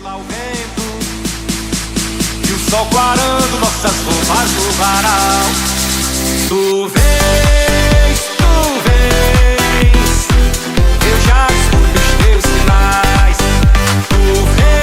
ao vento, e o sol clarando nossas roupas no varal. Tu vens, eu já escuto os teus sinais. Tu vens.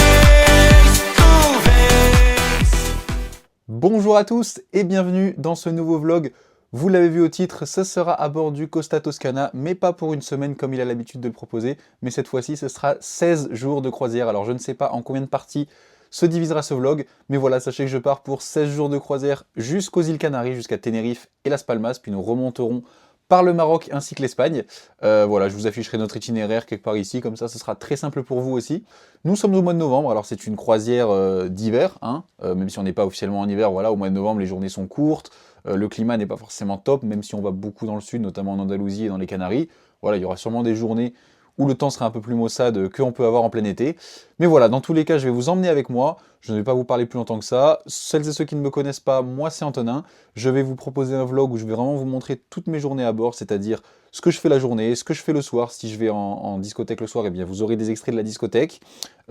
Bonjour à tous et bienvenue dans ce nouveau vlog. Vous l'avez vu au titre, ce sera à bord du Costa Toscana, mais pas pour une semaine comme il a l'habitude de le proposer, mais cette fois-ci ce sera 16 jours de croisière. Alors je ne sais pas en combien de parties se divisera ce vlog, mais voilà, sachez que je pars pour 16 jours de croisière jusqu'aux îles Canaries, jusqu'à Tenerife et Las Palmas, puis nous remonterons par le Maroc ainsi que l'Espagne. Voilà, je vous afficherai notre itinéraire quelque part ici, comme ça ce sera très simple pour vous aussi. Nous sommes au mois de novembre, alors c'est une croisière d'hiver, hein, même si on n'est pas officiellement en hiver, voilà, au mois de novembre les journées sont courtes, le climat n'est pas forcément top, même si on va beaucoup dans le sud, notamment en Andalousie et dans les Canaries. Voilà, il y aura sûrement des journées où le temps sera un peu plus maussade qu'on peut avoir en plein été. Mais voilà, dans tous les cas, je vais vous emmener avec moi. Je ne vais pas vous parler plus longtemps que ça. Celles et ceux qui ne me connaissent pas, moi c'est Antonin. Je vais vous proposer un vlog où je vais vraiment vous montrer toutes mes journées à bord, c'est-à-dire ce que je fais la journée, ce que je fais le soir. Si je vais en discothèque le soir, eh bien vous aurez des extraits de la discothèque.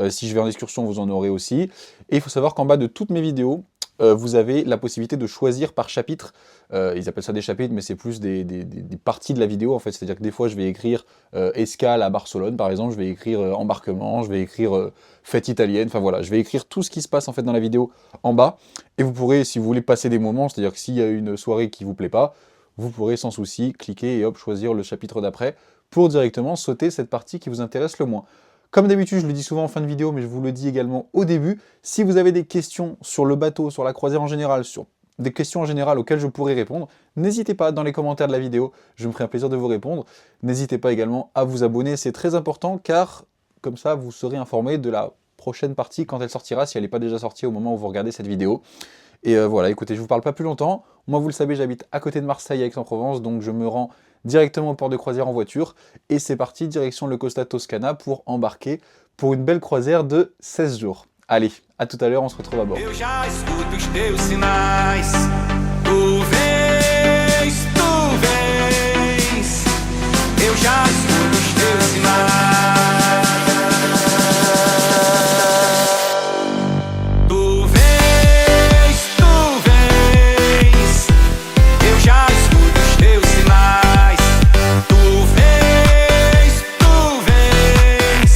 Si je vais en excursion, vous en aurez aussi. Et il faut savoir qu'en bas de toutes mes vidéos, vous avez la possibilité de choisir par chapitre. Ils appellent ça des chapitres, mais c'est plus des parties de la vidéo en fait. C'est-à-dire que des fois je vais écrire escale à Barcelone par exemple, je vais écrire embarquement, je vais écrire fête italienne, enfin voilà, je vais écrire tout ce qui se passe en fait dans la vidéo en bas. Et vous pourrez, si vous voulez passer des moments, c'est-à-dire que s'il y a une soirée qui vous plaît pas, vous pourrez sans souci cliquer et hop, choisir le chapitre d'après pour directement sauter cette partie qui vous intéresse le moins. Comme d'habitude, je le dis souvent en fin de vidéo, mais je vous le dis également au début, si vous avez des questions sur le bateau, sur la croisière en général, sur des questions en général auxquelles je pourrais répondre, n'hésitez pas dans les commentaires de la vidéo, je me ferai un plaisir de vous répondre. N'hésitez pas également à vous abonner, c'est très important, car comme ça, vous serez informé de la prochaine partie quand elle sortira, si elle n'est pas déjà sortie au moment où vous regardez cette vidéo. Et voilà, écoutez, je ne vous parle pas plus longtemps. Moi, vous le savez, j'habite à côté de Marseille, à Aix-en-Provence, donc je me rends directement au port de croisière en voiture. Et c'est parti, direction le Costa Toscana pour embarquer pour une belle croisière de 16 jours. Allez, à tout à l'heure, on se retrouve à bord. Eu já escuto os teus sinais. Tu vens, eu já escuto os teus sinais. Tu vens, eu já escuto os teus sinais. Tu vens,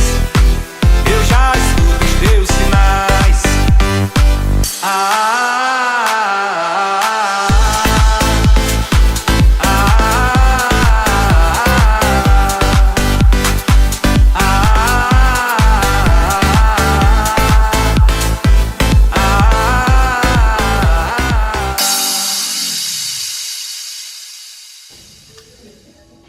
eu já escuto os teus sinais.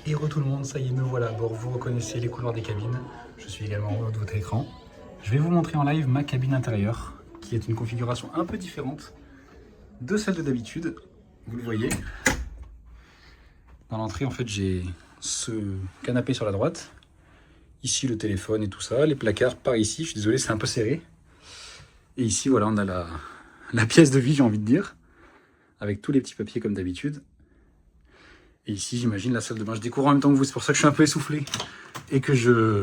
Hello tout le monde, ça y est, me voilà à bord. Vous reconnaissez les couleurs des cabines. Je suis également en haut de votre écran. Je vais vous montrer en live ma cabine intérieure, qui est une configuration un peu différente de celle de d'habitude. Vous le voyez. Dans l'entrée, en fait, j'ai ce canapé sur la droite. Ici, le téléphone et tout ça. Les placards par ici. Je suis désolé, c'est un peu serré. Et ici, voilà, on a la pièce de vie, j'ai envie de dire, avec tous les petits papiers comme d'habitude. Et ici, j'imagine la salle de bain. Je découvre en même temps que vous, c'est pour ça que je suis un peu essoufflé et que je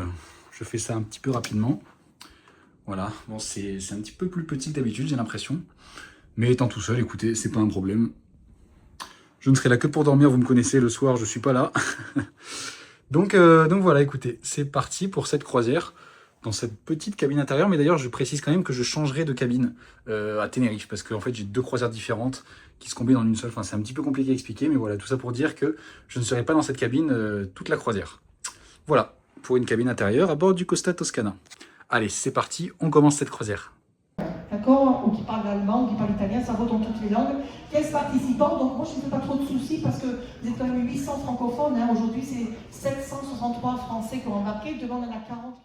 fais ça un petit peu rapidement. Voilà, bon, c'est un petit peu plus petit que d'habitude, j'ai l'impression. Mais étant tout seul, écoutez, c'est pas un problème. Je ne serai là que pour dormir, vous me connaissez, le soir, je suis pas là. donc voilà, écoutez, c'est parti pour cette croisière dans cette petite cabine intérieure. Mais d'ailleurs, je précise quand même que je changerai de cabine à Tenerife, parce qu'en fait, j'ai deux croisières différentes qui se combinent en une seule. Enfin, c'est un petit peu compliqué à expliquer, mais voilà, tout ça pour dire que je ne serai pas dans cette cabine toute la croisière. Voilà, pour une cabine intérieure à bord du Costa Toscana. Allez, c'est parti, on commence cette croisière. D'accord, ou qui parle allemand, ou qui parle italien, ça vaut dans toutes les langues. 15 participants, donc moi je ne fais pas trop de soucis parce que vous êtes quand même 800 francophones. Hein. Aujourd'hui, c'est 763 Français qui ont embarqué, devant on en a 40.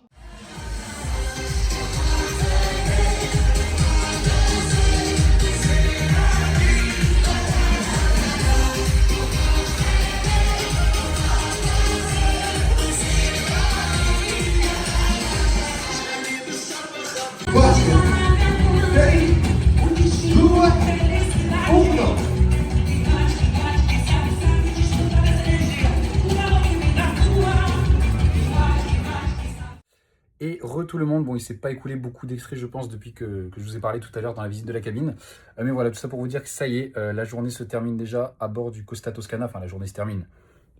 tout le monde. Bon, il ne s'est pas écoulé beaucoup d'extraits, je pense, depuis que je vous ai parlé tout à l'heure dans la visite de la cabine. Mais voilà, tout ça pour vous dire que ça y est, la journée se termine déjà à bord du Costa Toscana. Enfin, la journée se termine.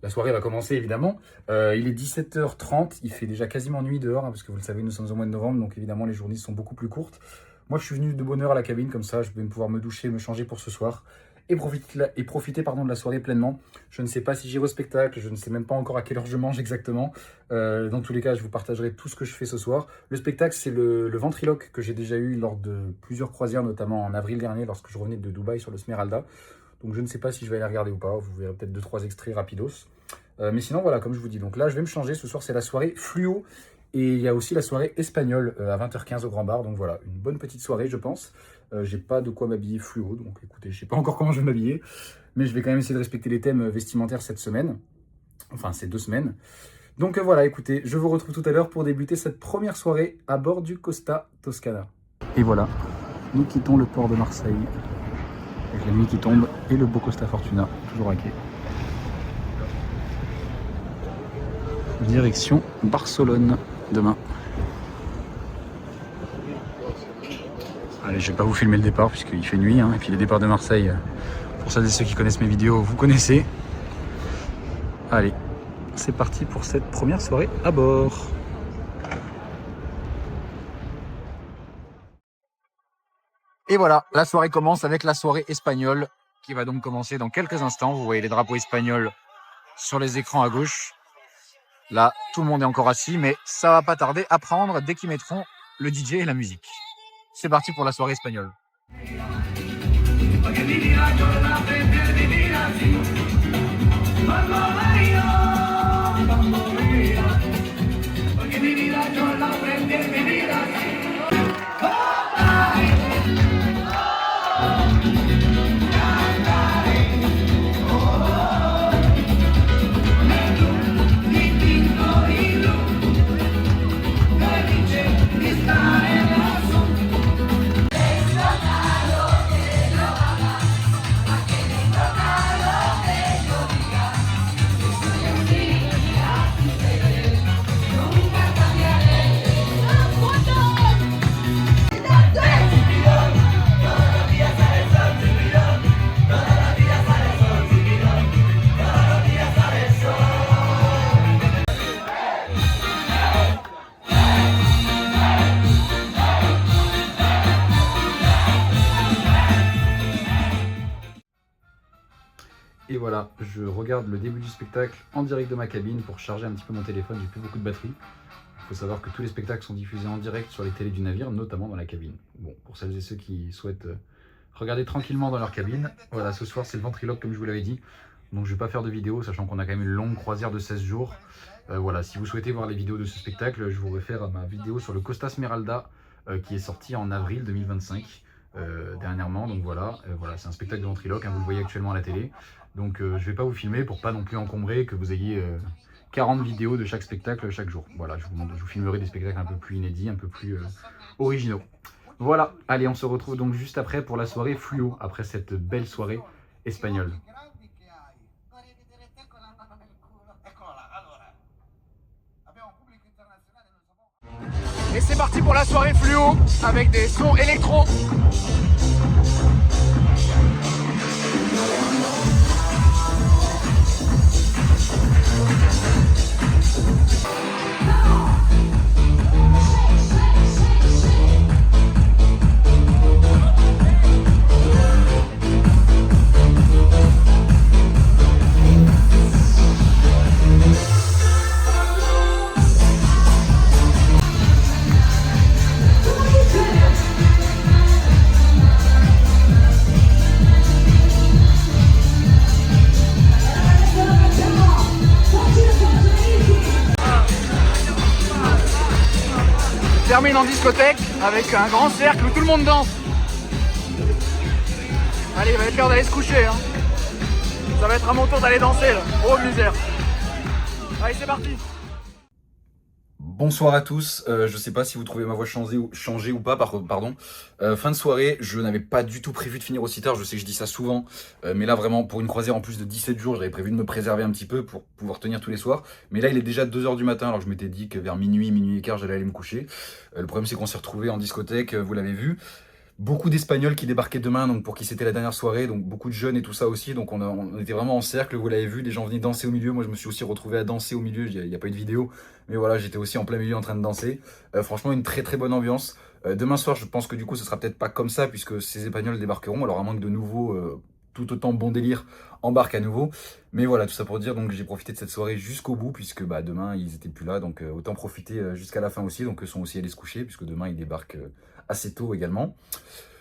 La soirée va commencer, évidemment. Il est 17h30. Il fait déjà quasiment nuit dehors, hein, parce que vous le savez, nous sommes au mois de novembre. Donc, évidemment, les journées sont beaucoup plus courtes. Moi, je suis venu de bonne heure à la cabine. Comme ça, je vais pouvoir me doucher, me changer pour ce soir. Et profiter de la soirée pleinement. Je ne sais pas si j'irai au spectacle, je ne sais même pas encore à quelle heure je mange exactement. Dans tous les cas, je vous partagerai tout ce que je fais ce soir. Le spectacle, c'est le ventriloque que j'ai déjà eu lors de plusieurs croisières, notamment en avril dernier, lorsque je revenais de Dubaï sur le Smeralda. Donc je ne sais pas si je vais aller regarder ou pas, vous verrez peut-être 2-3 extraits rapidos. Mais sinon, voilà, comme je vous dis, donc là, je vais me changer. Ce soir, c'est la soirée fluo. Et il y a aussi la soirée espagnole à 20h15 au Grand Bar. Donc voilà, une bonne petite soirée, je pense. J'ai pas de quoi m'habiller fluo, donc écoutez, je sais pas encore comment je vais m'habiller, mais je vais quand même essayer de respecter les thèmes vestimentaires cette semaine, enfin ces 2 semaines. Donc voilà, écoutez, je vous retrouve tout à l'heure pour débuter cette première soirée à bord du Costa Toscana. Et voilà, nous quittons le port de Marseille, avec la nuit qui tombe et le beau Costa Fortuna, toujours à quai. Direction Barcelone demain. Allez, je vais pas vous filmer le départ puisqu'il fait nuit, hein, et puis les départs de Marseille, pour celles et ceux qui connaissent mes vidéos, vous connaissez. Allez, c'est parti pour cette première soirée à bord. Et voilà, la soirée commence avec la soirée espagnole qui va donc commencer dans quelques instants. Vous voyez les drapeaux espagnols sur les écrans à gauche. Là, tout le monde est encore assis, mais ça va pas tarder à prendre dès qu'ils mettront le DJ et la musique. C'est parti pour la soirée espagnole. Et voilà, je regarde le début du spectacle en direct de ma cabine pour charger un petit peu mon téléphone, j'ai plus beaucoup de batterie. Il faut savoir que tous les spectacles sont diffusés en direct sur les télés du navire, notamment dans la cabine. Bon, pour celles et ceux qui souhaitent regarder tranquillement dans leur cabine, voilà, ce soir c'est le ventriloque comme je vous l'avais dit. Donc je ne vais pas faire de vidéo, sachant qu'on a quand même une longue croisière de 16 jours. Voilà, si vous souhaitez voir les vidéos de ce spectacle, je vous réfère à ma vidéo sur le Costa Smeralda qui est sortie en avril 2025. Dernièrement, donc voilà, c'est un spectacle de ventriloque, hein, vous le voyez actuellement à la télé. Donc je vais pas vous filmer pour pas non plus encombrer, que vous ayez 40 vidéos de chaque spectacle chaque jour. Voilà, je vous filmerai des spectacles un peu plus inédits, un peu plus originaux. Voilà, allez, on se retrouve donc juste après pour la soirée fluo, après cette belle soirée espagnole. Et c'est parti pour la soirée fluo avec des sons électro. Termine en discothèque avec un grand cercle où tout le monde danse. Allez, il va être l'heure d'aller se coucher, hein. Ça va être à mon tour d'aller danser là. Oh misère. Allez, c'est parti. Bonsoir à tous, je sais pas si vous trouvez ma voix changée ou pas, pardon. Fin de soirée, je n'avais pas du tout prévu de finir aussi tard, je sais que je dis ça souvent, mais là vraiment pour une croisière en plus de 17 jours, j'avais prévu de me préserver un petit peu pour pouvoir tenir tous les soirs. Mais là il est déjà 2h du matin, alors que je m'étais dit que vers minuit et quart j'allais aller me coucher. Le problème c'est qu'on s'est retrouvés en discothèque, vous l'avez vu. Beaucoup d'Espagnols qui débarquaient demain, donc pour qui c'était la dernière soirée, donc beaucoup de jeunes et tout ça aussi, donc on était vraiment en cercle, vous l'avez vu, des gens venaient danser au milieu, moi je me suis aussi retrouvé à danser au milieu, il n'y a pas eu de vidéo, mais voilà, j'étais aussi en plein milieu en train de danser. Franchement, une très très bonne ambiance. Demain soir, je pense que du coup, ce sera peut-être pas comme ça, puisque ces Espagnols débarqueront, alors à moins que de nouveau, tout autant bon délire, embarque à nouveau. Mais voilà, tout ça pour dire, donc j'ai profité de cette soirée jusqu'au bout, puisque bah, demain, ils étaient plus là, donc autant profiter jusqu'à la fin aussi, donc eux sont aussi allés se coucher, puisque demain, ils débarquent assez tôt également.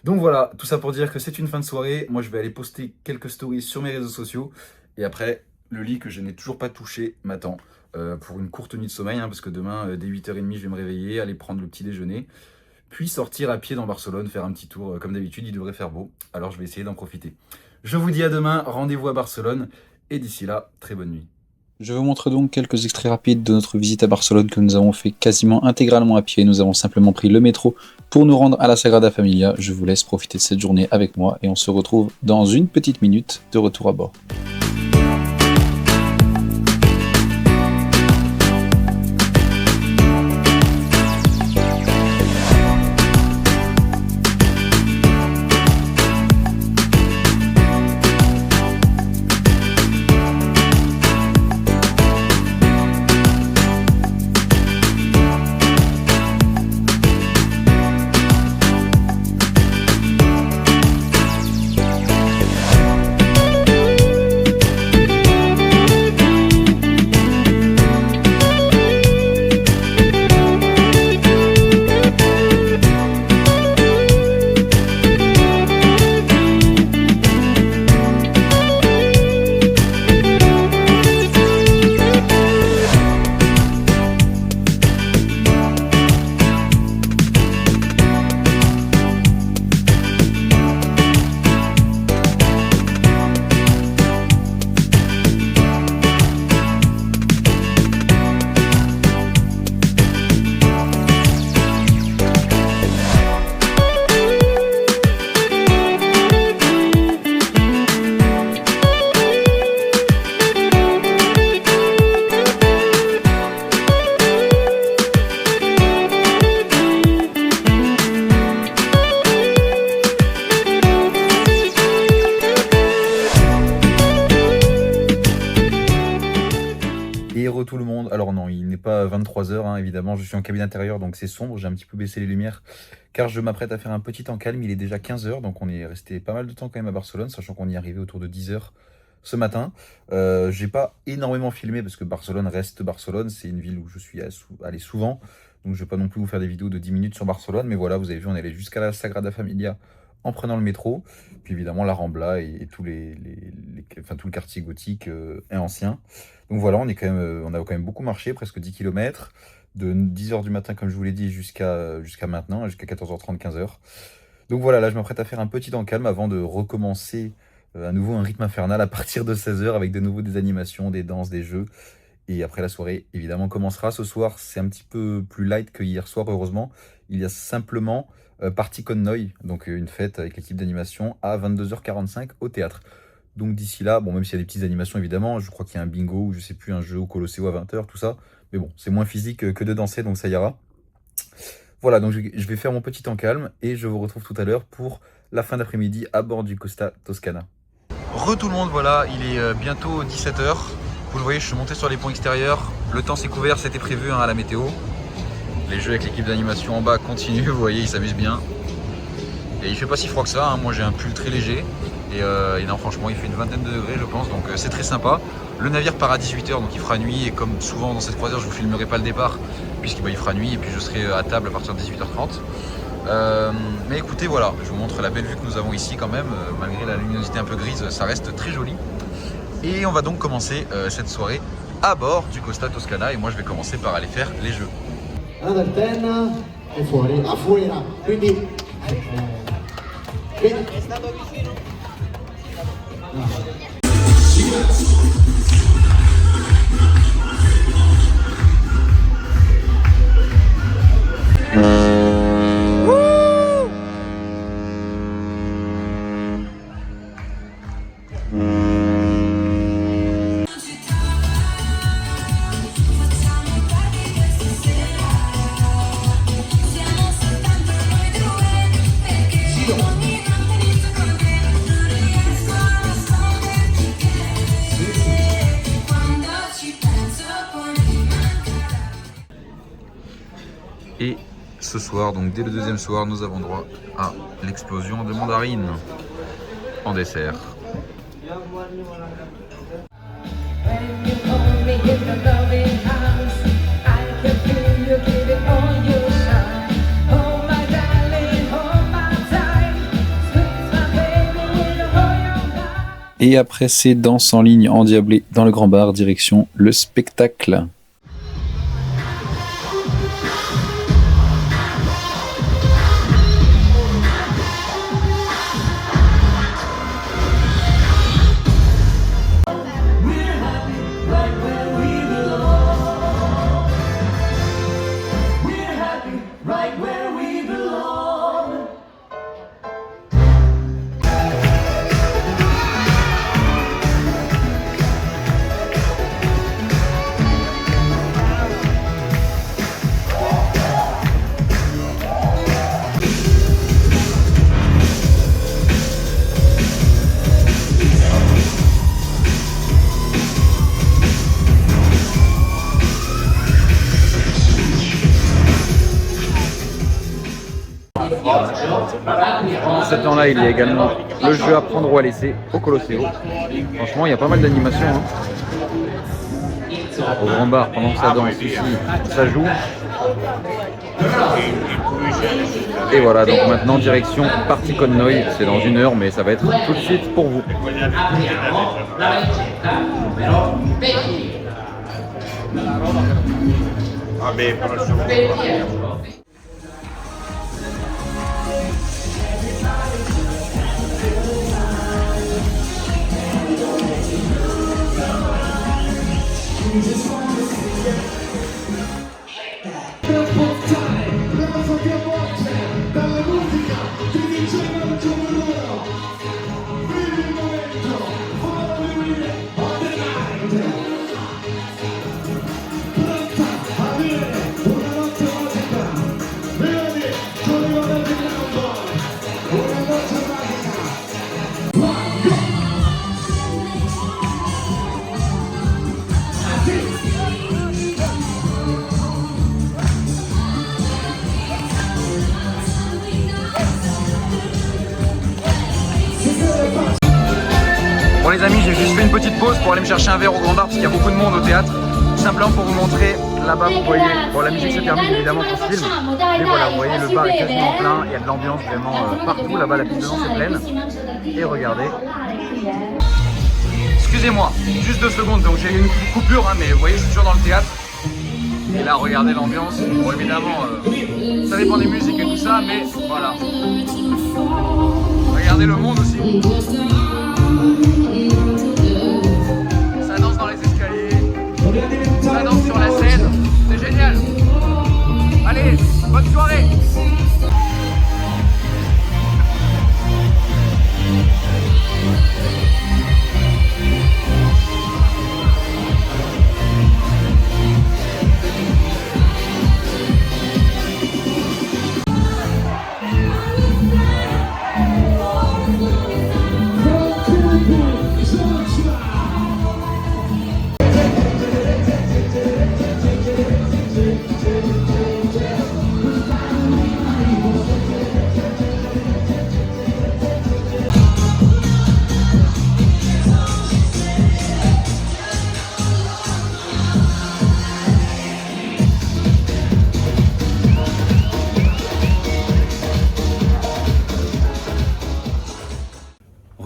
Donc voilà, tout ça pour dire que c'est une fin de soirée. Moi, je vais aller poster quelques stories sur mes réseaux sociaux. Et après, le lit que je n'ai toujours pas touché m'attend pour une courte nuit de sommeil. Parce que demain, dès 8h30, je vais me réveiller, aller prendre le petit déjeuner. Puis sortir à pied dans Barcelone, faire un petit tour. Comme d'habitude, il devrait faire beau. Alors, je vais essayer d'en profiter. Je vous dis à demain, rendez-vous à Barcelone. Et d'ici là, très bonne nuit. Je vous montre donc quelques extraits rapides de notre visite à Barcelone que nous avons fait quasiment intégralement à pied. Nous avons simplement pris le métro pour nous rendre à la Sagrada Familia. Je vous laisse profiter de cette journée avec moi et on se retrouve dans une petite minute de retour à bord. Tout le monde. Alors non, il n'est pas 23h, hein, évidemment, je suis en cabine intérieure, donc c'est sombre, j'ai un petit peu baissé les lumières, car je m'apprête à faire un petit temps calme, il est déjà 15h, donc on est resté pas mal de temps quand même à Barcelone, sachant qu'on y est arrivé autour de 10h ce matin. J'ai pas énormément filmé, parce que Barcelone reste Barcelone, c'est une ville où je suis allé souvent, donc je vais pas non plus vous faire des vidéos de 10 minutes sur Barcelone, mais voilà, vous avez vu, on est allé jusqu'à la Sagrada Familia en prenant le métro, puis évidemment la Rambla et tout le quartier gothique et ancien. Donc voilà, on a quand même beaucoup marché, presque 10 km, de 10h du matin comme je vous l'ai dit jusqu'à maintenant, jusqu'à 14h30, 15h. Donc voilà, là je m'apprête à faire un petit temps calme avant de recommencer à nouveau un rythme infernal à partir de 16h avec de nouveau des animations, des danses, des jeux. Et après la soirée évidemment commencera. Ce soir c'est un petit peu plus light que hier soir, heureusement. Il y a simplement Party Con Noi, donc une fête avec l'équipe d'animation à 22h45 au théâtre. Donc d'ici là, bon, même s'il y a des petites animations évidemment, je crois qu'il y a un bingo ou je sais plus, un jeu au Colosseo à 20h, tout ça. Mais bon, c'est moins physique que de danser, donc ça ira. Voilà, donc je vais faire mon petit temps calme et je vous retrouve tout à l'heure pour la fin d'après-midi à bord du Costa Toscana. Tout le monde, voilà, il est bientôt 17h. Vous le voyez, je suis monté sur les ponts extérieurs. Le temps s'est couvert, c'était prévu à la météo. Les jeux avec l'équipe d'animation en bas continuent, vous voyez, ils s'amusent bien. Et il fait pas si froid que ça, hein. Moi j'ai un pull très léger. Et non, franchement, il fait une vingtaine de degrés, je pense, donc c'est très sympa. Le navire part à 18h, donc il fera nuit. Et comme souvent dans cette croisière, je vous filmerai pas le départ, puisqu'il fera nuit. Et puis je serai à table à partir de 18h30. Mais écoutez, voilà, je vous montre la belle vue que nous avons ici quand même. Malgré la luminosité un peu grise, ça reste très joli. Et on va donc commencer cette soirée à bord du Costa Toscana. Et moi, je vais commencer par aller faire les jeux. Ad Altena e fuori, afuera, quindi è stato vicino. ce soir, donc dès le deuxième soir, nous avons droit à l'explosion de mandarines en dessert. Et après ces danses en ligne endiablées dans le grand bar, direction le spectacle. Pendant ce temps-là, il y a également le jeu à prendre ou à laisser au Colosseo. Franchement, il y a pas mal d'animations. Hein. Au grand bar, pendant que ça danse ici, ça joue. Et voilà, donc maintenant direction Party Connoy. C'est dans 1 heure, mais ça va être tout de suite pour vous. Bon les amis, j'ai juste fait une petite pause pour aller me chercher un verre au grand bar parce qu'il y a beaucoup de monde au théâtre. Simplement pour vous montrer, là-bas vous voyez, bon la musique se termine évidemment pour ce film, mais voilà, vous voyez le bar est quasiment plein, il y a de l'ambiance vraiment partout, là-bas la piste de danse est pleine. Et regardez. Excusez-moi, juste 2 secondes, donc j'ai eu une coupure, hein, mais vous voyez je suis toujours dans le théâtre. Et là regardez l'ambiance, bon évidemment ça dépend des musiques et tout ça, mais voilà. Regardez le monde aussi. Ça danse dans les escaliers, ça danse sur la scène, c'est génial. Allez, bonne soirée.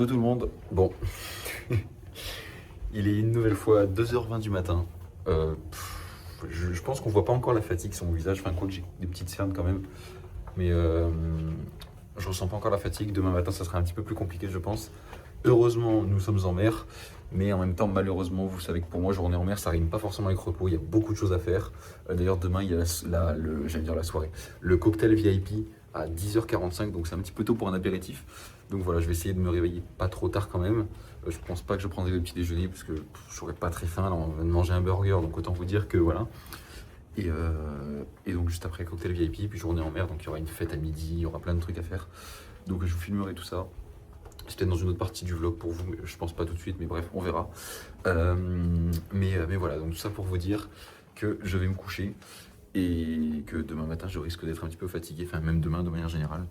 Tout le monde, bon, il est une nouvelle fois 2h20 du matin. Je pense qu'on voit pas encore la fatigue sur mon visage, enfin quoi que j'ai des petites cernes quand même, mais je ressens pas encore la fatigue. Demain matin ça sera un petit peu plus compliqué je pense. Heureusement nous sommes en mer, mais en même temps malheureusement vous savez que pour moi journée en mer ça rime pas forcément avec repos, il y a beaucoup de choses à faire. D'ailleurs demain il y a j'allais dire la soirée, le cocktail VIP à 10h45, donc c'est un petit peu tôt pour un apéritif. Donc voilà, je vais essayer de me réveiller pas trop tard quand même. Je pense pas que je prendrai le petit déjeuner parce que j'aurais pas très faim. Là, on va manger un burger, donc autant vous dire que voilà. Et donc juste après cocktail VIP, puis journée en mer, donc il y aura une fête à midi, il y aura plein de trucs à faire. Donc je vous filmerai tout ça. C'est peut-être dans une autre partie du vlog pour vous, mais je pense pas tout de suite, mais bref, on verra. Mais voilà, donc tout ça pour vous dire que je vais me coucher. et que demain matin je risque d'être un petit peu fatigué, enfin même demain de manière générale.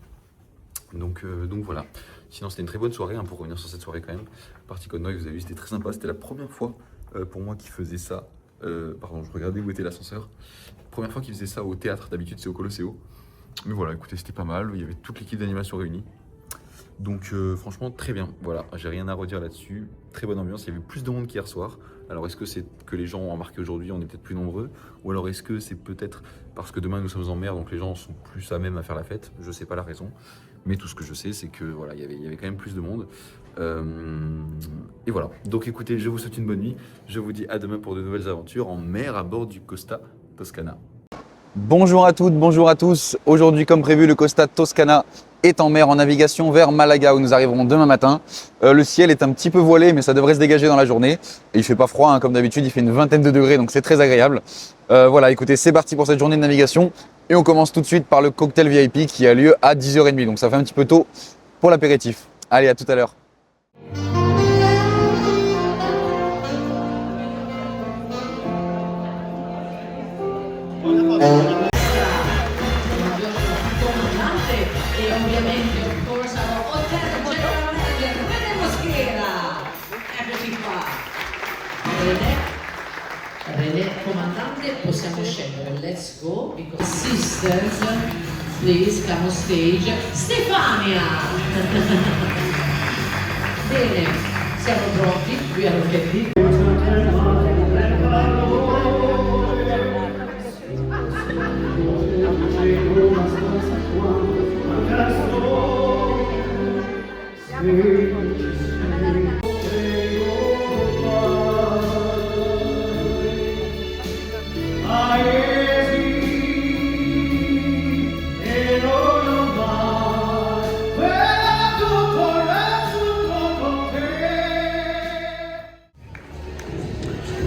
Donc voilà. Sinon c'était une très bonne soirée, hein, pour revenir sur cette soirée quand même. Partie Code Noise, vous avez vu, c'était très sympa. C'était la première fois pour moi qui faisait ça. Pardon, je regardais où était l'ascenseur. Première fois qu'il faisait ça au théâtre, d'habitude c'est au Colosseo. Mais voilà, écoutez, c'était pas mal. Il y avait toute l'équipe d'animation réunie. Donc franchement très bien, voilà, j'ai rien à redire là-dessus. Très bonne ambiance, il y avait plus de monde qu'hier soir. Alors est-ce que c'est que les gens ont remarqué aujourd'hui, on est peut-être plus nombreux, ou alors est-ce que c'est peut-être parce que demain nous sommes en mer, donc les gens sont plus à même à faire la fête. Je sais pas la raison, mais tout ce que je sais c'est que voilà, il y avait quand même plus de monde. Et voilà, donc écoutez, je vous souhaite une bonne nuit. Je vous dis à demain pour de nouvelles aventures en mer à bord du Costa Toscana. Bonjour à toutes, bonjour à tous. Aujourd'hui, comme prévu, le Costa Toscana est en mer en navigation vers Malaga où nous arriverons demain matin. Le ciel est un petit peu voilé, mais ça devrait se dégager dans la journée. Et il fait pas froid, hein, comme d'habitude, il fait une vingtaine de degrés, donc c'est très agréable. Voilà, écoutez, c'est parti pour cette journée de navigation. Et on commence tout de suite par le cocktail VIP qui a lieu à 10h30. Donc ça fait un petit peu tôt pour l'apéritif. Allez, à tout à l'heure. E ovviamente, of course, our hotel general manager René Mosquera. Eccoci qua. René, comandante, possiamo scendere. Let's go. Because sisters, please come on stage. Stefania. Bene, siamo pronti. We are ready.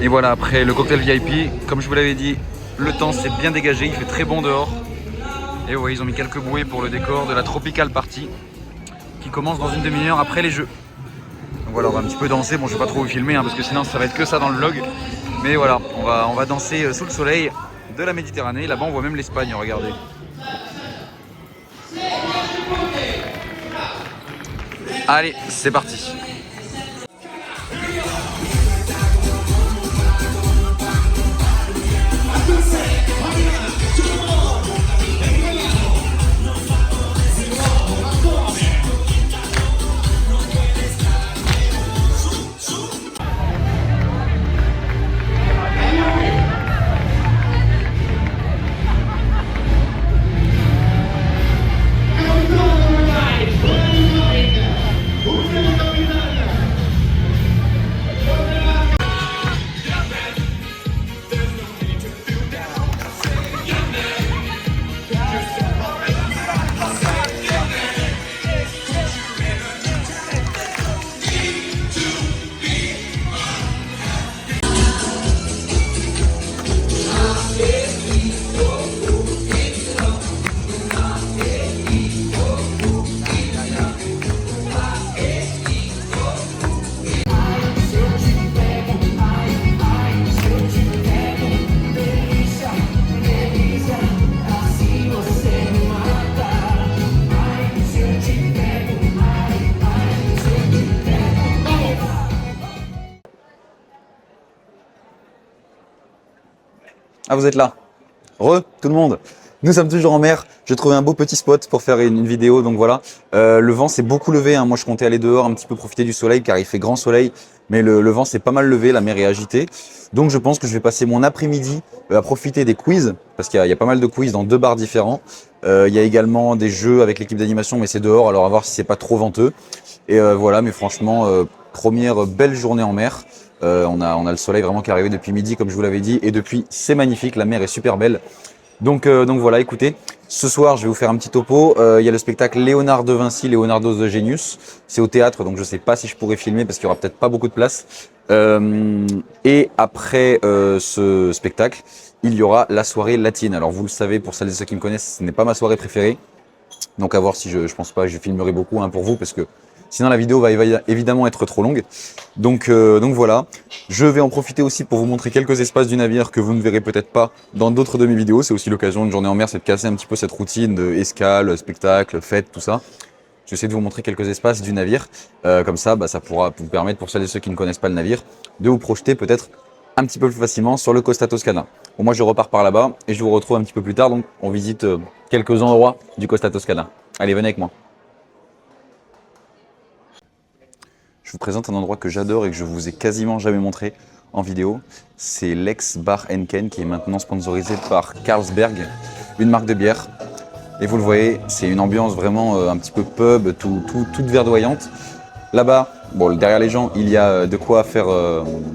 Et voilà, après le cocktail VIP, comme je vous l'avais dit, le temps s'est bien dégagé, il fait très bon dehors. Et ouais, ils ont mis quelques bouées pour le décor de la Tropical Party qui commence dans une demi-heure après les jeux. Donc voilà, on va un petit peu danser. Bon, je vais pas trop vous filmer, hein, parce que sinon ça va être que ça dans le vlog. Mais voilà, on va danser sous le soleil de la Méditerranée. Là-bas, on voit même l'Espagne, regardez. Allez, c'est parti. Ah, vous êtes là. Tout le monde. Nous sommes toujours en mer. J'ai trouvé un beau petit spot pour faire une vidéo. Donc voilà. Le vent s'est beaucoup levé, hein. Moi, je comptais aller dehors un petit peu profiter du soleil car il fait grand soleil. Mais le vent s'est pas mal levé. La mer est agitée. Donc je pense que je vais passer mon après-midi à profiter des quiz. Parce qu'il y a pas mal de quiz dans 2 bars différents. Il y a également des jeux avec l'équipe d'animation, mais c'est dehors. Alors à voir si c'est pas trop venteux. Et voilà. Mais franchement, première belle journée en mer. On a le soleil vraiment qui est arrivé depuis midi, comme je vous l'avais dit, et depuis c'est magnifique, la mer est super belle. Donc voilà, écoutez, ce soir je vais vous faire un petit topo. Il y a le spectacle Léonard de Vinci, Leonardo the Genius. C'est au théâtre, donc je sais pas si je pourrai filmer parce qu'il y aura peut-être pas beaucoup de place. Et après ce spectacle, il y aura la soirée latine. Alors vous le savez, pour celles et ceux qui me connaissent, ce n'est pas ma soirée préférée. Donc à voir si je pense pas, je filmerai beaucoup, hein, pour vous, parce que Sinon la vidéo va évidemment être trop longue. Donc voilà, je vais en profiter aussi pour vous montrer quelques espaces du navire que vous ne verrez peut-être pas dans d'autres de mes vidéos. C'est aussi l'occasion d'une journée en mer, c'est de casser un petit peu cette routine de escale, spectacle, fête, tout ça. J'essaie de vous montrer quelques espaces du navire. Comme ça, ça pourra vous permettre, pour celles et ceux qui ne connaissent pas le navire, de vous projeter peut-être un petit peu plus facilement sur le Costa Toscana. Bon, moi je repars par là-bas et je vous retrouve un petit peu plus tard, donc on visite quelques endroits du Costa Toscana. Allez, venez avec moi. Je vous présente un endroit que j'adore et que je vous ai quasiment jamais montré en vidéo. C'est l'ex-bar Henken qui est maintenant sponsorisé par Carlsberg, une marque de bière. Et vous le voyez, c'est une ambiance vraiment un petit peu pub, toute verdoyante. Là-bas, bon, derrière les gens, il y a de quoi faire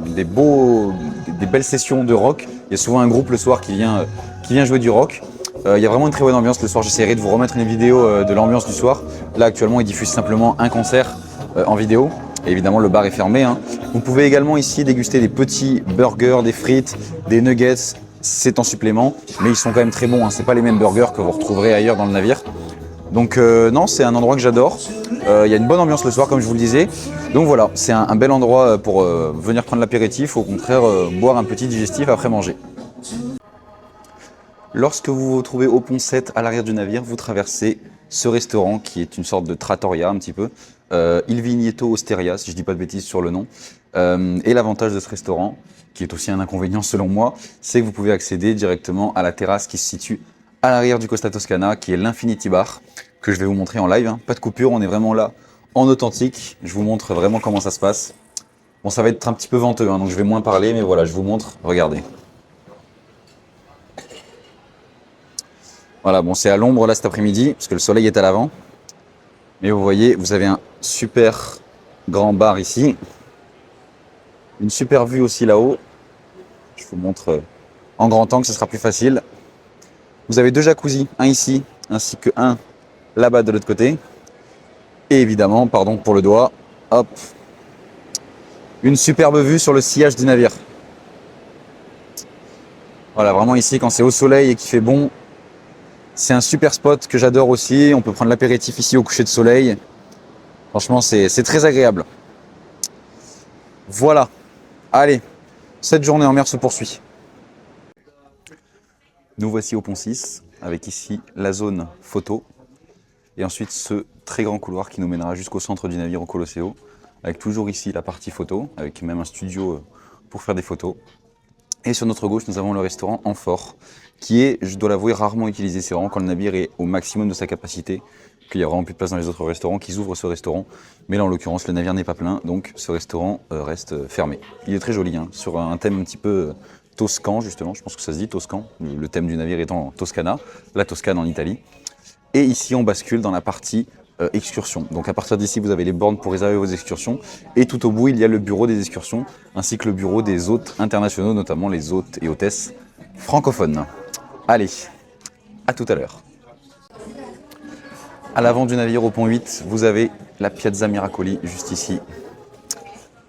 des belles sessions de rock. Il y a souvent un groupe le soir qui vient jouer du rock. Il y a vraiment une très bonne ambiance le soir. J'essaierai de vous remettre une vidéo de l'ambiance du soir. Là, actuellement, ils diffusent simplement un concert en vidéo. Et évidemment, le bar est fermé. Vous pouvez également ici déguster des petits burgers, des frites, des nuggets. C'est en supplément, mais ils sont quand même très bons. C'est pas les mêmes burgers que vous retrouverez ailleurs dans le navire. Donc non, c'est un endroit que j'adore. Il y a une bonne ambiance le soir, comme je vous le disais. Donc voilà, c'est un bel endroit pour venir prendre l'apéritif, au contraire boire un petit digestif après manger. Lorsque vous vous trouvez au pont 7 à l'arrière du navire, vous traversez ce restaurant qui est une sorte de trattoria un petit peu. Il Vigneto Osteria, si je dis pas de bêtises sur le nom. Et l'avantage de ce restaurant, qui est aussi un inconvénient selon moi, c'est que vous pouvez accéder directement à la terrasse qui se situe à l'arrière du Costa Toscana, qui est l'Infinity Bar, que je vais vous montrer en live. Pas de coupure, on est vraiment là en authentique. Je vous montre vraiment comment ça se passe. Bon, ça va être un petit peu venteux, donc je vais moins parler, mais voilà, je vous montre. Regardez. Voilà, bon, c'est à l'ombre là cet après-midi, parce que le soleil est à l'avant. Mais vous voyez, vous avez un super grand bar ici. Une super vue aussi là-haut. Je vous montre en grand angle, ce sera plus facile. Vous avez deux jacuzzis, un ici, ainsi que un là-bas de l'autre côté. Et évidemment, pardon pour le doigt, hop, une superbe vue sur le sillage du navire. Voilà, vraiment ici, quand c'est au soleil et qu'il fait bon, c'est un super spot que j'adore aussi. On peut prendre l'apéritif ici au coucher de soleil. Franchement, c'est très agréable. Voilà. Allez, cette journée en mer se poursuit. Nous voici au pont 6, avec ici la zone photo. Et ensuite ce très grand couloir qui nous mènera jusqu'au centre du navire au Colosseo. Avec toujours ici la partie photo, avec même un studio pour faire des photos. Et sur notre gauche, nous avons le restaurant Amphore, qui est, je dois l'avouer, rarement utilisé. C'est vraiment quand le navire est au maximum de sa capacité, qu'il n'y a vraiment plus de place dans les autres restaurants, qu'ils ouvrent ce restaurant. Mais là, en l'occurrence, le navire n'est pas plein, donc ce restaurant reste fermé. Il est très joli, sur un thème un petit peu toscan, justement. Je pense que ça se dit toscan, le thème du navire étant Toscana, la Toscane en Italie. Et ici, on bascule dans la partie excursion. Donc à partir d'ici, vous avez les bornes pour réserver vos excursions. Et tout au bout, il y a le bureau des excursions, ainsi que le bureau des hôtes internationaux, notamment les hôtes et hôtesses francophones. Allez, à tout à l'heure. À l'avant du navire au pont 8, vous avez la Piazza Miracoli, juste ici,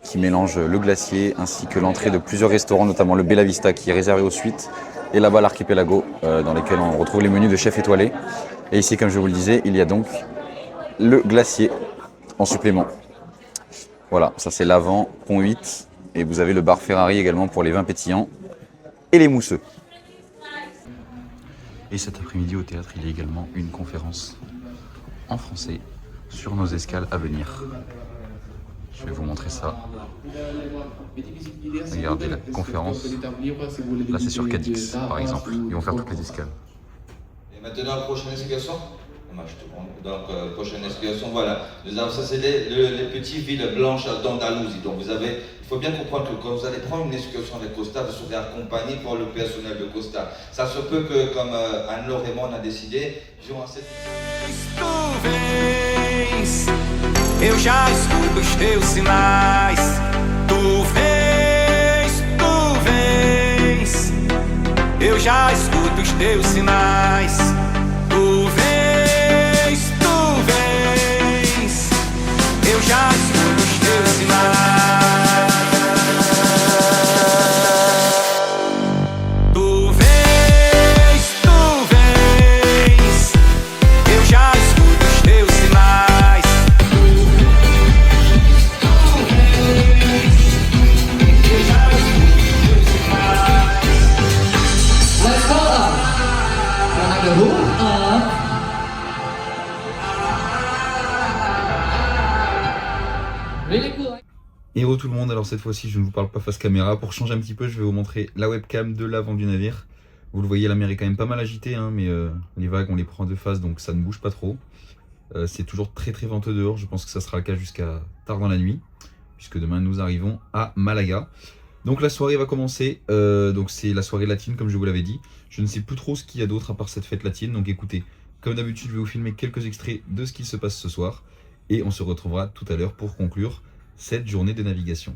qui mélange le glacier ainsi que l'entrée de plusieurs restaurants, notamment le Bella Vista qui est réservé aux suites. Et là-bas l'archipelago, dans lesquels on retrouve les menus de chef étoilé. Et ici, comme je vous le disais, il y a donc le glacier en supplément. Voilà, ça c'est l'avant, pont 8. Et vous avez le bar Ferrari également pour les vins pétillants et les mousseux. Et cet après-midi au théâtre, il y a également une conférence en français sur nos escales à venir. Je vais vous montrer ça. Regardez la conférence. Là, c'est sur Cadix, par exemple. Ils vont faire toutes les escales. Et maintenant, la prochaine excursion. Donc, prochaine excursion, voilà. Ça, c'est les petites villes blanches d'Andalousie. Donc, il faut bien comprendre que quand vous allez prendre une excursion de Costa, vous serez accompagné par le personnel de Costa. Ça se peut que, comme Anne-Laure et moi, on a décidé, durant cette... Eu já escuto os teus sinais. Tu vens. Eu já escuto os teus sinais. Tu vens. Eu já escuto os teus sinais. Tu vens. Eu já escuto os teus sinais. Hello tout le monde, alors cette fois-ci je ne vous parle pas face caméra. Pour changer un petit peu, je vais vous montrer la webcam de l'avant du navire. Vous le voyez, la mer est quand même pas mal agitée, hein, mais les vagues on les prend de face donc ça ne bouge pas trop. C'est toujours très très venteux dehors, je pense que ça sera le cas jusqu'à tard dans la nuit, puisque demain nous arrivons à Malaga. Donc la soirée va commencer, donc c'est la soirée latine comme je vous l'avais dit. Je ne sais plus trop ce qu'il y a d'autre à part cette fête latine, donc écoutez, comme d'habitude je vais vous filmer quelques extraits de ce qui se passe ce soir. Et on se retrouvera tout à l'heure pour conclure cette journée de navigation.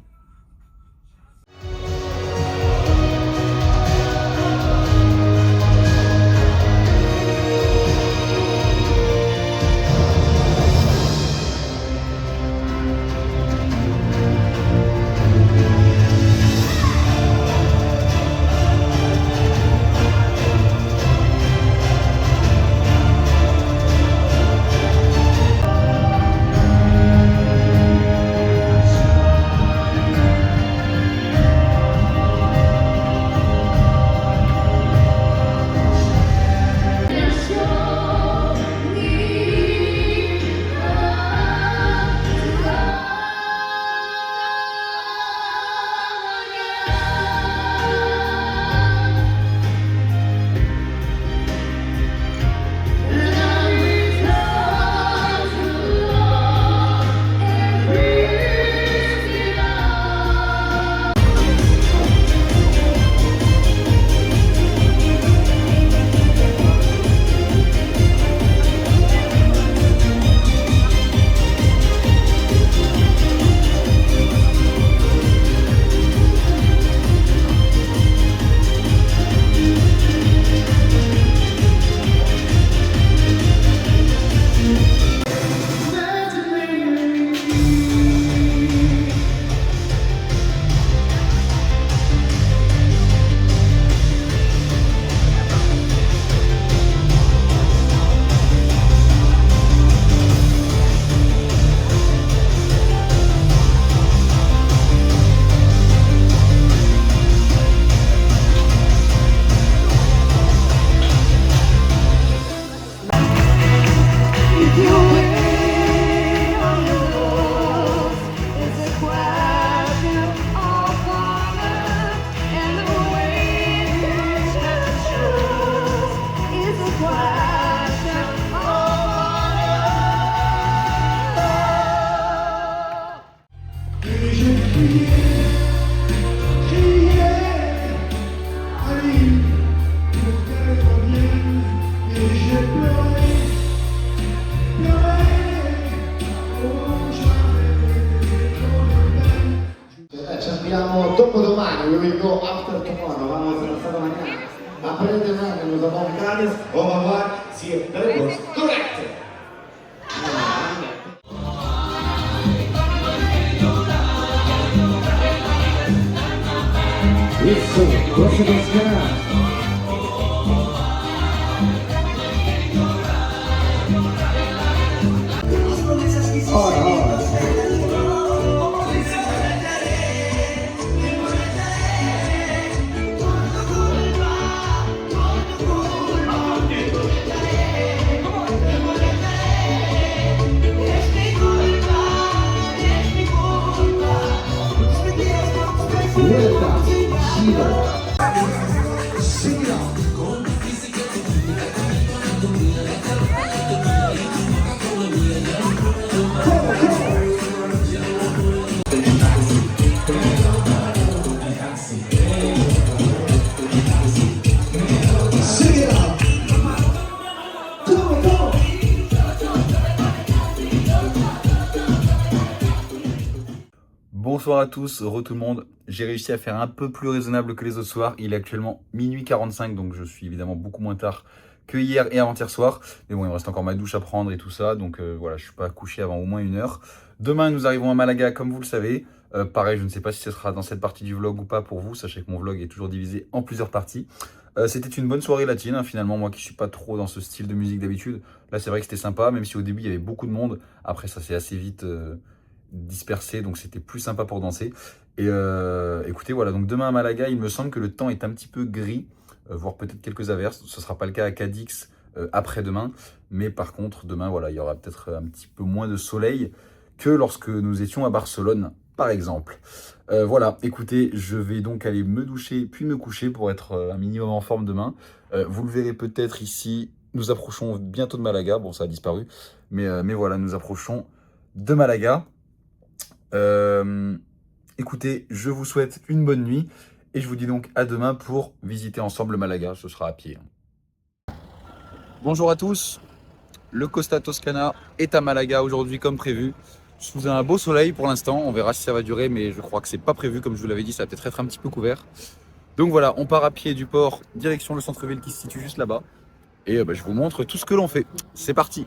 Dopodomani, we will go after tomorrow, vamos a pasado mañana. Aprende más de los americanos, au revoir, see you, that was correct. Isso, você buscar. Ora, ora. Bonsoir à tous, tout le monde. J'ai réussi à faire un peu plus raisonnable que les autres soirs. Il est actuellement minuit 45, donc je suis évidemment beaucoup moins tard que hier et avant-hier soir. Mais bon, il me reste encore ma douche à prendre et tout ça, donc voilà, je suis pas couché avant au moins 1 heure. Demain, nous arrivons à Malaga, comme vous le savez. Pareil, je ne sais pas si ce sera dans cette partie du vlog ou pas pour vous. Sachez que mon vlog est toujours divisé en plusieurs parties. C'était une bonne soirée latine, hein, finalement, moi qui suis pas trop dans ce style de musique d'habitude. Là, c'est vrai que c'était sympa, même si au début, il y avait beaucoup de monde. Après, ça s'est assez vite dispersé, donc c'était plus sympa pour danser. Et écoutez, voilà, donc demain à Malaga, il me semble que le temps est un petit peu gris, voire peut-être quelques averses. Ce ne sera pas le cas à Cadix après-demain, mais par contre, demain, voilà, il y aura peut-être un petit peu moins de soleil que lorsque nous étions à Barcelone. par exemple. Voilà, écoutez, je vais donc aller me doucher puis me coucher pour être un minimum en forme demain. Vous le verrez peut-être ici, nous approchons bientôt de Malaga. Bon, ça a disparu, mais voilà, nous approchons de Malaga. Écoutez, je vous souhaite une bonne nuit et je vous dis donc à demain pour visiter ensemble Malaga. Ce sera à pied. Bonjour à tous, le Costa Toscana est à Malaga aujourd'hui comme prévu. Sous un beau soleil pour l'instant, on verra si ça va durer, mais je crois que c'est pas prévu, comme je vous l'avais dit, ça va peut-être être un petit peu couvert. Donc voilà, on part à pied du port, direction le centre-ville qui se situe juste là-bas. Et je vous montre tout ce que l'on fait. C'est parti!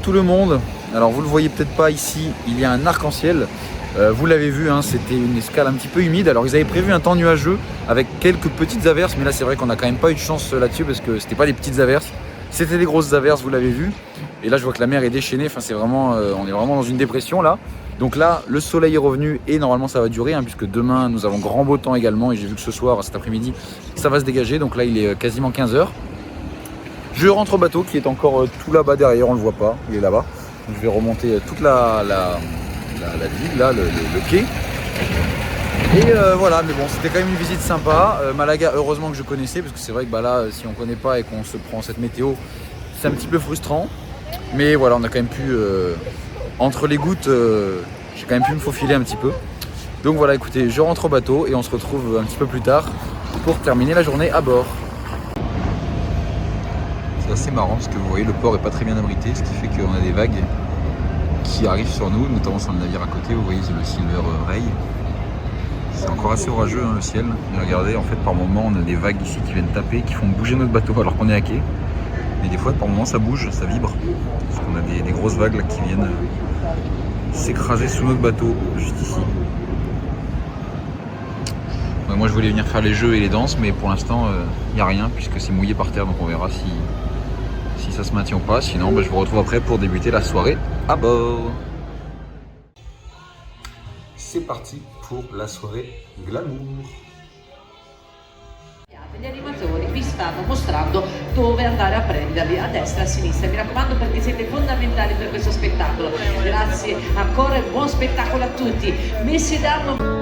Tout le monde, alors vous le voyez peut-être pas ici, il y a un arc-en-ciel, vous l'avez vu, hein, c'était une escale un petit peu humide. Alors ils avaient prévu un temps nuageux avec quelques petites averses, mais là c'est vrai qu'on a quand même pas eu de chance là-dessus parce que c'était pas des petites averses, c'était des grosses averses, vous l'avez vu. Et là je vois que la mer est déchaînée, enfin c'est vraiment, on est vraiment dans une dépression là. Donc là le soleil est revenu et normalement ça va durer, hein, puisque demain nous avons grand beau temps également, et j'ai vu que ce soir, cet après-midi, ça va se dégager. Donc là il est quasiment 15 h. Je rentre au bateau qui est encore tout là-bas derrière, on le voit pas, il est là-bas. Donc je vais remonter toute la digue, là, le quai. Et voilà, mais bon, c'était quand même une visite sympa. Malaga, heureusement que je connaissais, parce que c'est vrai que bah, là, si on connaît pas et qu'on se prend cette météo, c'est un petit peu frustrant. Mais voilà, on a quand même pu, entre les gouttes, j'ai quand même pu me faufiler un petit peu. Donc voilà, écoutez, je rentre au bateau et on se retrouve un petit peu plus tard pour terminer la journée à bord. C'est assez marrant parce que vous voyez, le port est pas très bien abrité, ce qui fait qu'on a des vagues qui arrivent sur nous, notamment sur le navire à côté. Vous voyez, c'est le Silver Ray. C'est encore assez orageux le ciel. Et regardez, en fait, par moment, on a des vagues ici qui viennent taper, qui font bouger notre bateau alors qu'on est à quai. Mais des fois, par moment, ça bouge, ça vibre. Parce qu'on a des grosses vagues là, qui viennent s'écraser sous notre bateau, juste ici. Ouais, moi, je voulais venir faire les jeux et les danses, mais pour l'instant, il n'y a rien, puisque c'est mouillé par terre, donc on verra si ça se maintient ou pas. Sinon, je vous retrouve après pour débuter la soirée à bord. C'est parti pour la soirée glamour. Gli animatori vi stanno mostrando dove andare a prenderli, a destra e a sinistra. Mi raccomando, perché siete fondamentali per questo spettacolo. Grazie ancora e buon spettacolo a tutti. Messi down.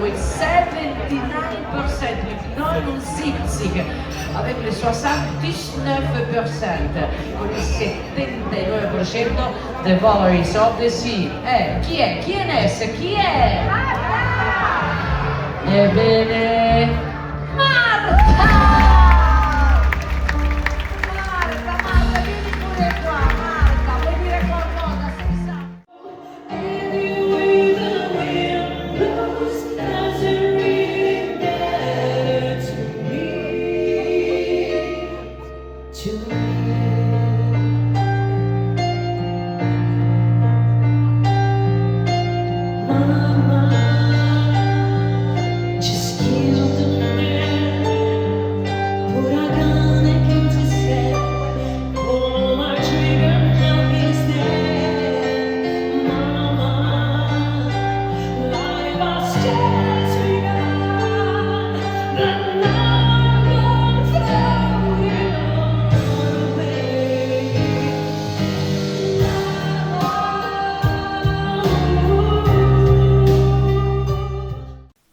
With 79%, non zigzag, avec le 79%, con il 79% The Valories of the Sea. Chi è? Chi è Ness? Chi è? Ebbene, Marta! Marta, vieni pure qua, Marta, vuoi dire qualcosa? Sei sa?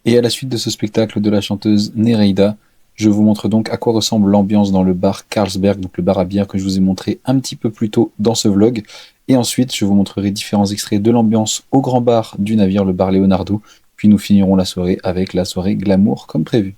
Et à la suite de ce spectacle de la chanteuse Nereida, je vous montre donc à quoi ressemble l'ambiance dans le bar Carlsberg, donc le bar à bière que je vous ai montré un petit peu plus tôt dans ce vlog. Et ensuite, je vous montrerai différents extraits de l'ambiance au grand bar du navire, le bar Leonardo. Puis nous finirons la soirée avec la soirée glamour comme prévu.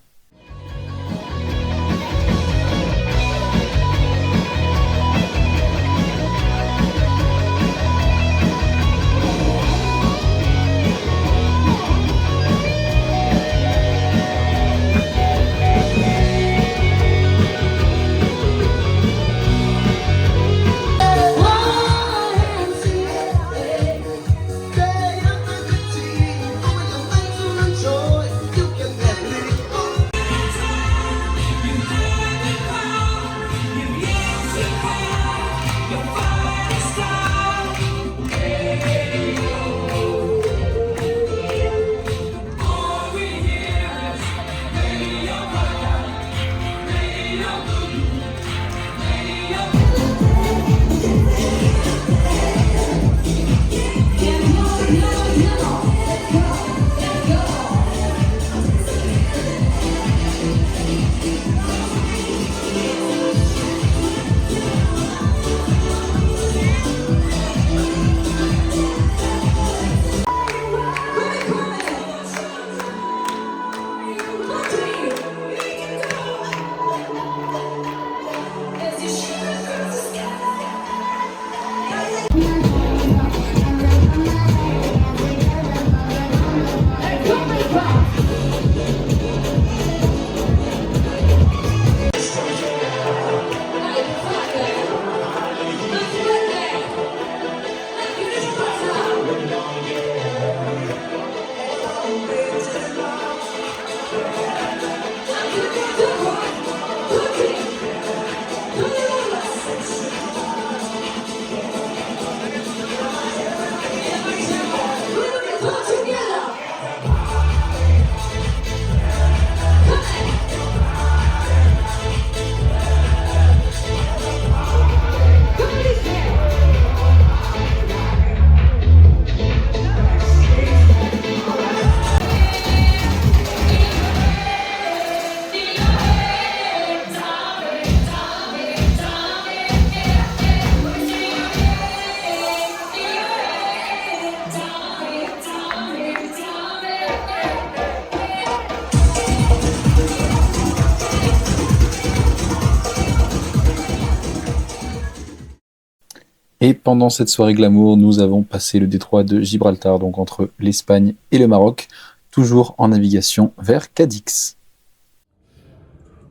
Et pendant cette soirée glamour, nous avons passé le détroit de Gibraltar, donc entre l'Espagne et le Maroc, toujours en navigation vers Cadix.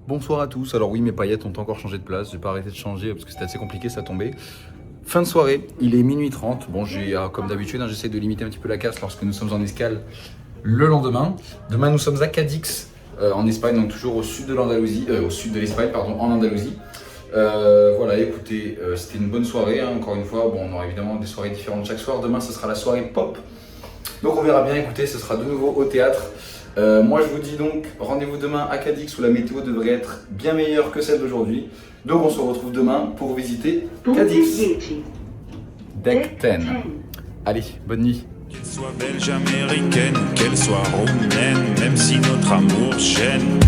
Bonsoir à tous, alors oui mes paillettes ont encore changé de place, j'ai pas arrêté de changer parce que c'était assez compliqué, ça tombait. Fin de soirée, il est minuit 30, bon comme d'habitude j'essaie de limiter un petit peu la casse lorsque nous sommes en escale le lendemain. Demain nous sommes à Cadix en Espagne, donc toujours au sud de l'Andalousie, au sud de l'Espagne pardon, en Andalousie. Voilà, écoutez, c'était une bonne soirée, hein, encore une fois, bon on aura évidemment des soirées différentes chaque soir, demain ce sera la soirée pop, donc on verra bien, écoutez, ce sera de nouveau au théâtre. Moi je vous dis donc rendez-vous demain à Cadix où la météo devrait être bien meilleure que celle d'aujourd'hui. Donc on se retrouve demain pour visiter Cadix. Deck 10. Allez, bonne nuit. Qu'elle soit belge, américaine, qu'elle soit roumaine, même si notre amour gêne.